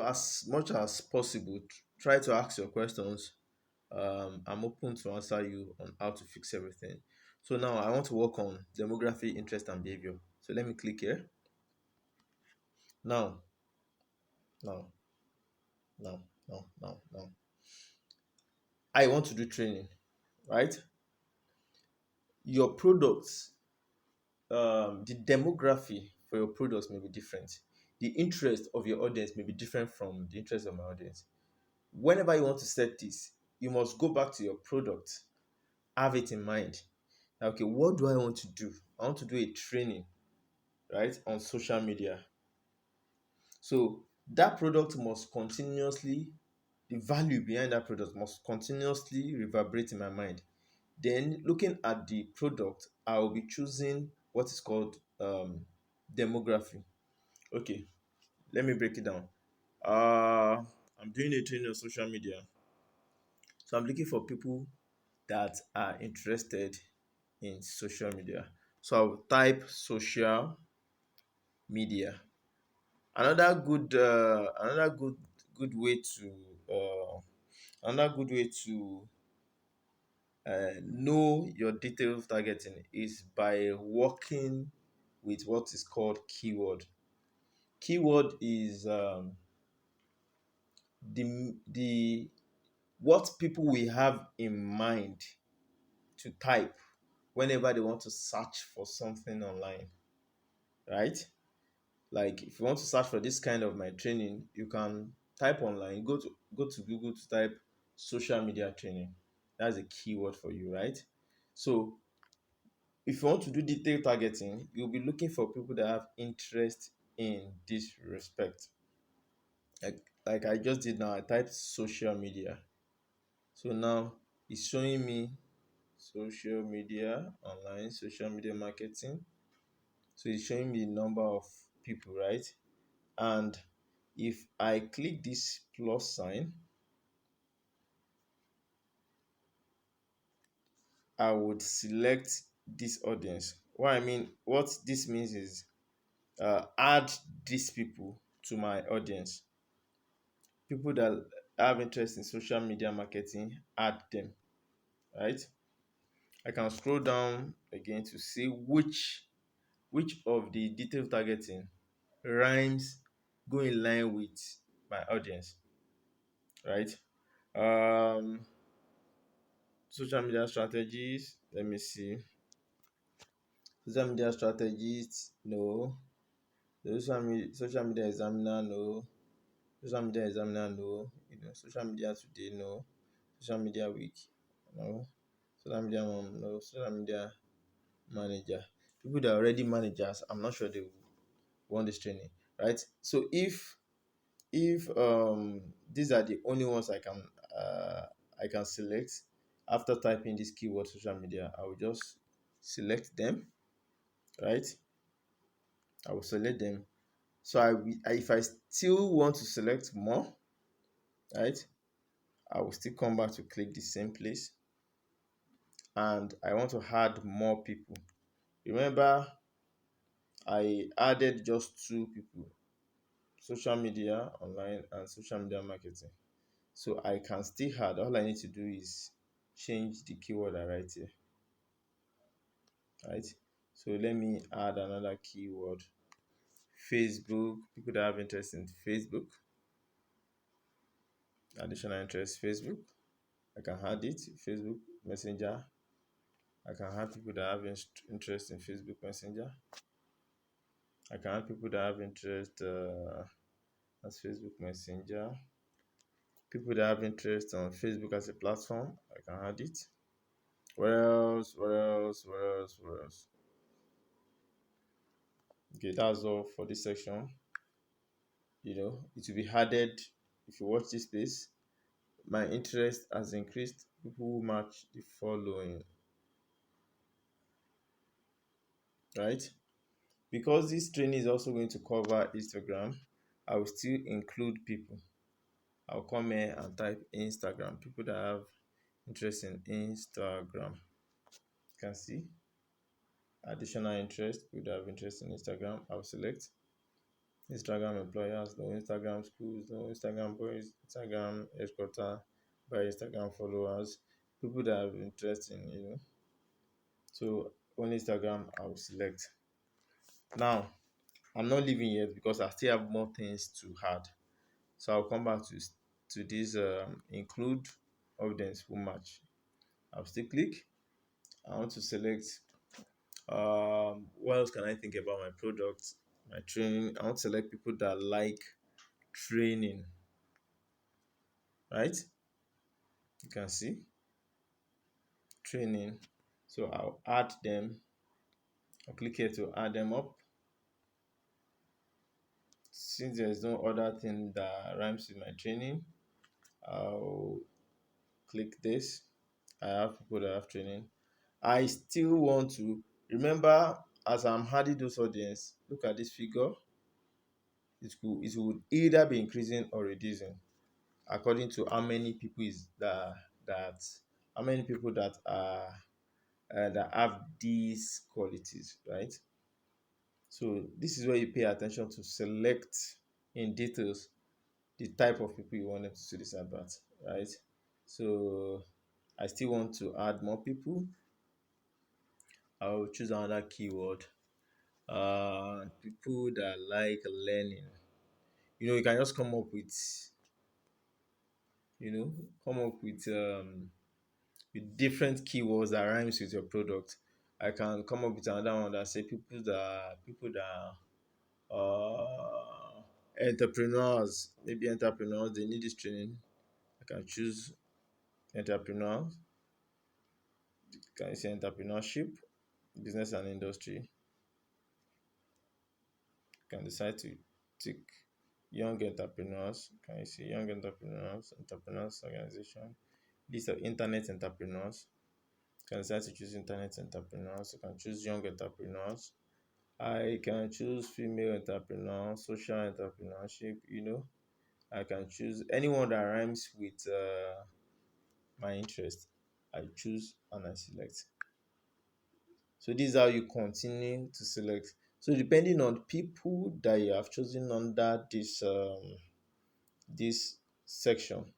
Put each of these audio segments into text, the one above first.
as much as possible, try to ask your questions. I'm open to answer you on how to fix everything. So now I want to work on demography, interest, and behavior. So let me click here. Now, now, now. I want to do training, right? Your products, the demography for your products may be different. The interest of your audience may be different from the interest of my audience. Whenever you want to set this, you must go back to your product, have it in mind. Okay, what do I want to do? I want to do a training, right, on social media. So that product must continuously, the value behind that product must continuously reverberate in my mind. Then, looking at the product, I will be choosing what is called demography. Okay, let me break it down. I'm doing a training on social media. So I'm looking for people that are interested in social media. So I'll type social media. Another good way to another good way to know your detailed targeting is by working with what is called keyword. Keyword is the what people will have in mind to type whenever they want to search for something online, right? Like if you want to search for this kind of my training, you can type online, go to Google to type social media training. That's a keyword for you, right? So if you want to do detailed targeting, you'll be looking for people that have interest in this respect. Like I just did now, I typed social media. So now it's showing me social media, online social media marketing. So it's showing me the number of people, right? And if I click this plus sign, I would select this audience. What this means is add these people to my audience. People that have interest in social media marketing, add them, right? I can scroll down again to see which of the detailed targeting rhymes go in line with my audience, right? Um, Social media strategies. Let me see. Social media strategies, no. Social media examiner, no. Social media examiner, no. Social media today, no. Social media week, no. Social media mom, no. Social media manager. People that are already managers, I'm not sure they will want this training, right? So if these are the only ones I can select after typing this keyword social media, I will just select them, right? I will select them. So if I still want to select more, right, I will still come back to click the same place, and I want to add more people. Remember, I added just two people: social media online and social media marketing. So I can still add. All I need to do is change the keyword I write here, right? So let me add another keyword: Facebook. People that have interest in Facebook, additional interest, Facebook. I can add it. Facebook Messenger. I can add people that have interest in Facebook Messenger. I can add people that have interest as Facebook Messenger. People that have interest on Facebook as a platform, I can add it. Where else? Where else? Where else? Where else? Okay, that's all for this section. It will be added. If you watch this space, my interest has increased. People who match the following, right? Because this training is also going to cover Instagram, I will still include people. I'll come here and type Instagram. People that have interest in Instagram. You can see additional interest. People that have interest in Instagram, I'll select. Instagram employers, no Instagram schools, no Instagram boys, Instagram headquarter by Instagram followers, people that have interest in, So on Instagram, I will select. Now, I'm not leaving yet because I still have more things to add. So I'll come back to this include evidence full match. I'll still click. I want to select what else can I think about my product, my training. I want to select people that like training, right? You can see training. So I'll add them. I'll click here to add them up. Since there's no other thing that rhymes with my training, I'll click this. I have people that have training. I still want to remember as I'm adding those audience, look at this figure. It would either be increasing or reducing according to how many people is that how many people that have these qualities, right? So this is where you pay attention to select in details the type of people you want them to see this advert, right? So I still want to add more people. I'll choose another keyword. People that like learning. You can just you know, come up with different keywords that rhymes with your product. I can come up with another one that say people that entrepreneurs, maybe entrepreneurs, they need this training. I can choose entrepreneurs. Can you say entrepreneurship, business and industry? You can decide to tick young entrepreneurs. Can you see young entrepreneurs organization, list of internet entrepreneurs? You can decide to choose internet entrepreneurs. You can choose young entrepreneurs. I can choose female entrepreneur, social entrepreneurship. I can choose anyone that rhymes with my interest. I choose and I select. So this is how you continue to select. So depending on people that you have chosen under this section,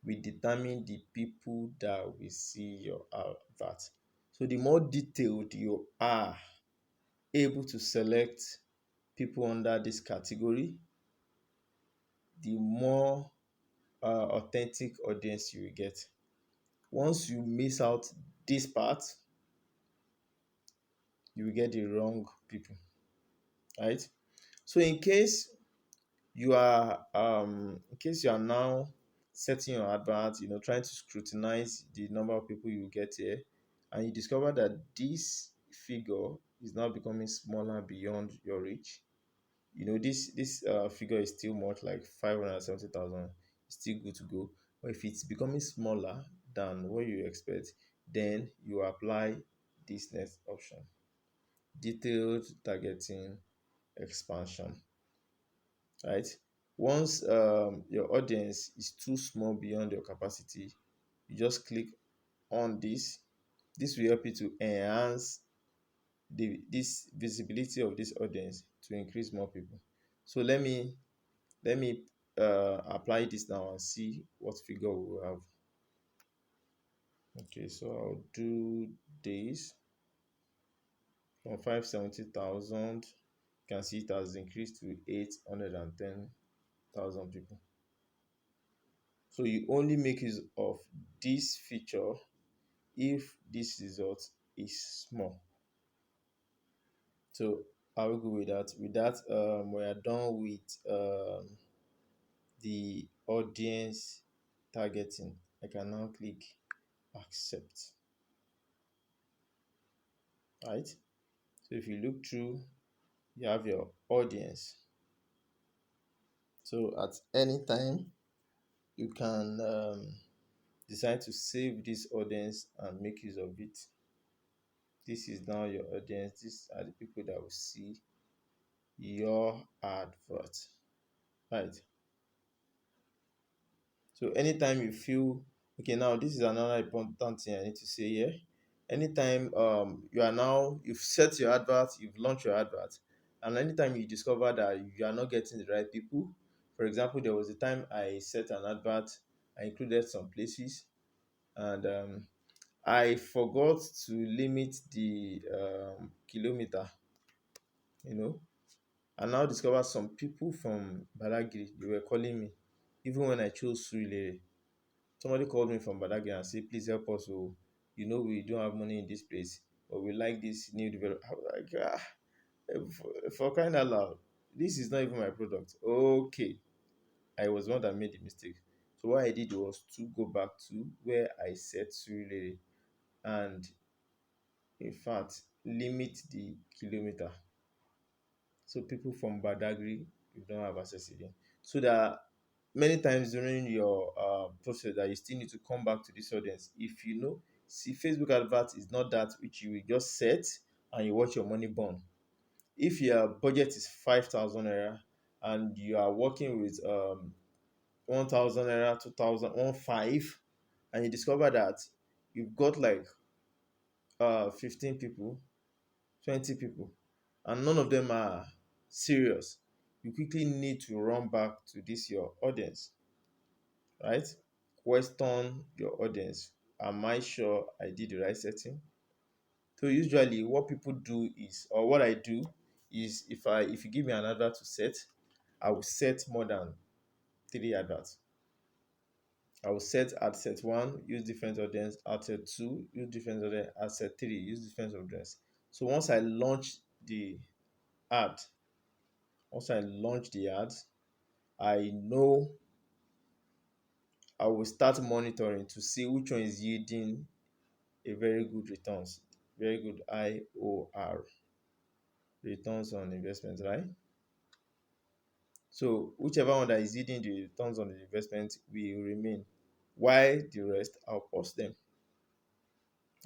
we determine the people that will see your advert. So the more detailed you are able to select people under this category, the more authentic audience you will get. Once you miss out this part, you will get the wrong people, right? So in case you are now setting your advert, trying to scrutinize the number of people you get here, and you discover that this figure is now becoming smaller beyond your reach. This figure is still much like 570,000. It's still good to go. But if it's becoming smaller than what you expect, then you apply this next option: detailed targeting expansion. Right? Once your audience is too small beyond your capacity, you just click on this. This will help you to enhance this visibility of this audience to increase more people. So let me apply this now and see what figure we will have. Okay, so I'll do this from 570,000. You can see it has increased to 810,000 people. So you only make use of this feature if this result is small. So I will go with that. With that, we are done with the audience targeting. I can now click accept. Right? So if you look through, you have your audience. So at any time, you can decide to save this audience and make use of it. This is now your audience. These are the people that will see your advert. Right? So anytime you feel okay, now this is another important thing I need to say here. Anytime you've set your advert, you've launched your advert, And anytime you discover that you are not getting the right people, for example, there was a time I set an advert, I included some places, and I forgot to limit the kilometer, you know. I now discovered some people from Badagry, they were calling me, even when I chose Surulere. Somebody called me from Badagry and said, please help us. Oh, we don't have money in this place, but we like this new development. I was like, for crying out loud, this is not even my product. Okay, I was the one that made the mistake. So what I did was to go back to where I set Surulere and, in fact, limit the kilometer. So people from Badagry, you don't have access again. So that many times during your process that you still need to come back to this audience. If you know, see, Facebook advert is not that which you will just set and you watch your money burn. If your budget is 5,000 naira and you are working with 1,000 naira, 2,000, 1,500, and you discover that you've got like 15 people, 20 people, and none of them are serious, you quickly need to run back to this your audience, right? Question your audience. Am I sure I did the right setting? So usually what people do is, or what I do is, if you give me an advert to set, I will set more than three adverts. I will set ad set one, use different audience, ad set two, use different audience, ad set three, use different audience. So the ad, once I launch the ad, I know I will start monitoring to see which one is yielding a very good returns, very good IOR, returns on investment, right? So whichever one that is yielding the returns on the investment will remain. While the rest, I'll pause them,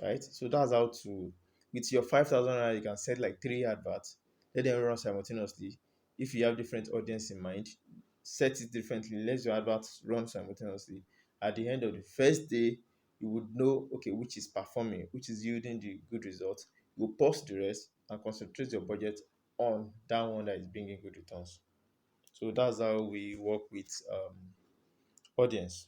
right? So that's how to, with your 5,000 naira, you can set like three adverts, let them run simultaneously. If you have different audience in mind, set it differently, let your adverts run simultaneously. At the end of the first day, you would know, okay, which is performing, which is yielding the good results. You pause the rest and concentrate your budget on that one that is bringing good returns. So that's how we work with audience.